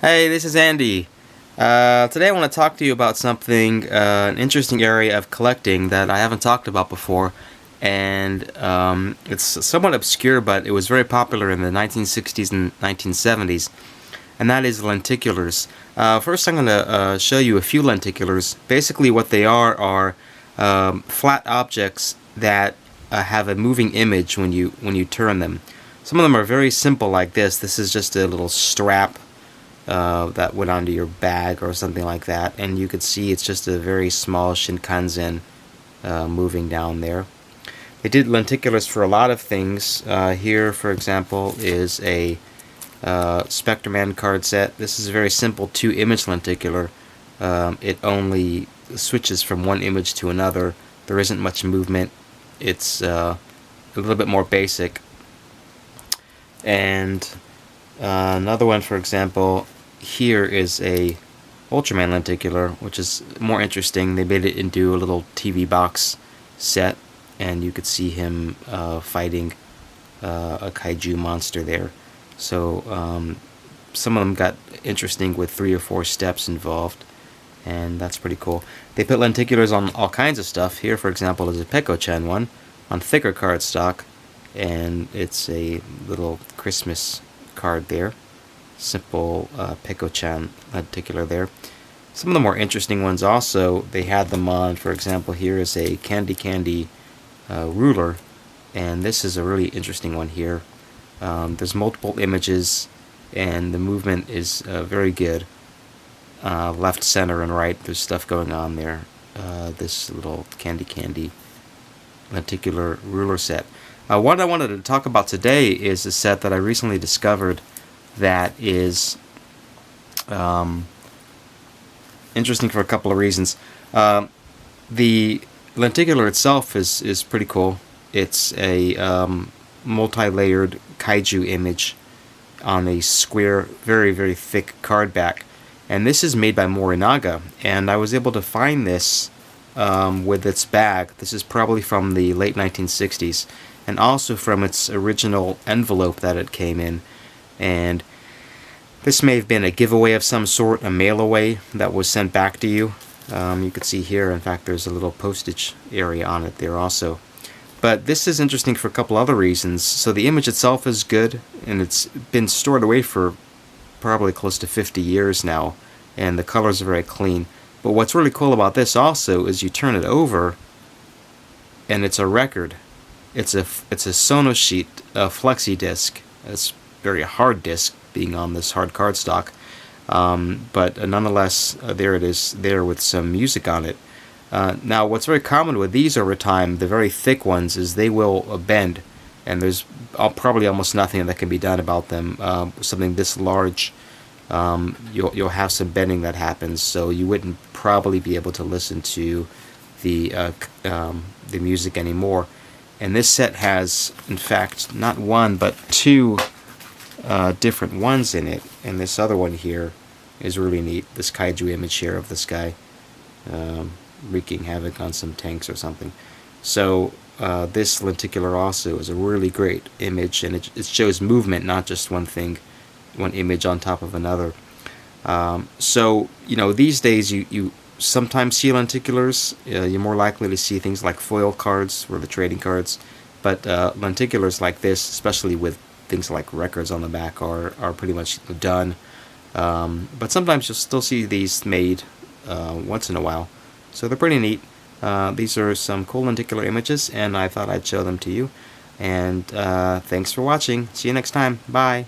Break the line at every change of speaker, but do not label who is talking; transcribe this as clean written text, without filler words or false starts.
Hey, this is Andy. Today I want to talk to you about something, an interesting area of collecting that I haven't talked about before, and it's somewhat obscure, but it was very popular in the 1960s and 1970s, and that is lenticulars. First, I'm going to show you a few lenticulars. Basically, what they are flat objects that have a moving image when you turn them. Some of them are very simple, like this. This is just a little strap that went onto your bag or something like that, and you could see it's just a very small Shinkansen moving down there. They did lenticulars for a lot of things. Here, for example, is a Spectreman card set. This is a very simple 2-image lenticular. It only switches from one image to another. There isn't much movement. It's a little bit more basic. And another one, for example, here is a Ultraman lenticular, which is more interesting. They made it into a little TV box set, and you could see him fighting a kaiju monster there. So some of them got interesting with 3 or 4 steps involved, and that's pretty cool. They put lenticulars on all kinds of stuff. Here, for example, is a Peko-chan one on thicker cardstock, and it's a little Christmas card there. Simple Peko-chan lenticular there. Some of the more interesting ones also, they had them on. For example, here is a Candy ruler, and this is a really interesting one here. There's multiple images, and the movement is very good. Left, center, and right, there's stuff going on there. This little Candy lenticular ruler set. What I wanted to talk about today is a set that I recently discovered that is interesting for a couple of reasons. The lenticular itself is pretty cool. It's a multi-layered kaiju image on a square, very, very thick card back. And this is made by Morinaga, and I was able to find this with its bag. This is probably from the late 1960s, and also from its original envelope that it came in. And this may have been a giveaway of some sort, a mail-away that was sent back to you. You can see here, in fact, there's a little postage area on it there also. But this is interesting for a couple other reasons. So the image itself is good, and it's been stored away for probably close to 50 years now, and the colors are very clean. But what's really cool about this also is you turn it over, and it's a record. It's a sonosheet, a flexi disc. It's very hard disc, being on this hard cardstock, but nonetheless, there it is there with some music on it. Now, what's very common with these over time, the very thick ones, is they will bend, and there's probably almost nothing that can be done about them. Something this large, you'll have some bending that happens, so you wouldn't probably be able to listen to the music anymore. And this set has, in fact, not one but 2 different ones in it, and this other one here is really neat. This kaiju image here of this guy wreaking havoc on some tanks or something. So this lenticular also is a really great image, and it shows movement, not just one thing, one image on top of another. So these days you sometimes see lenticulars. You're more likely to see things like foil cards or the trading cards, but lenticulars like this, especially with things like records on the back, are pretty much done. But sometimes you'll still see these made once in a while, so they're pretty neat. These are some cool lenticular images, and I thought I'd show them to you. And thanks for watching. See you next time. Bye.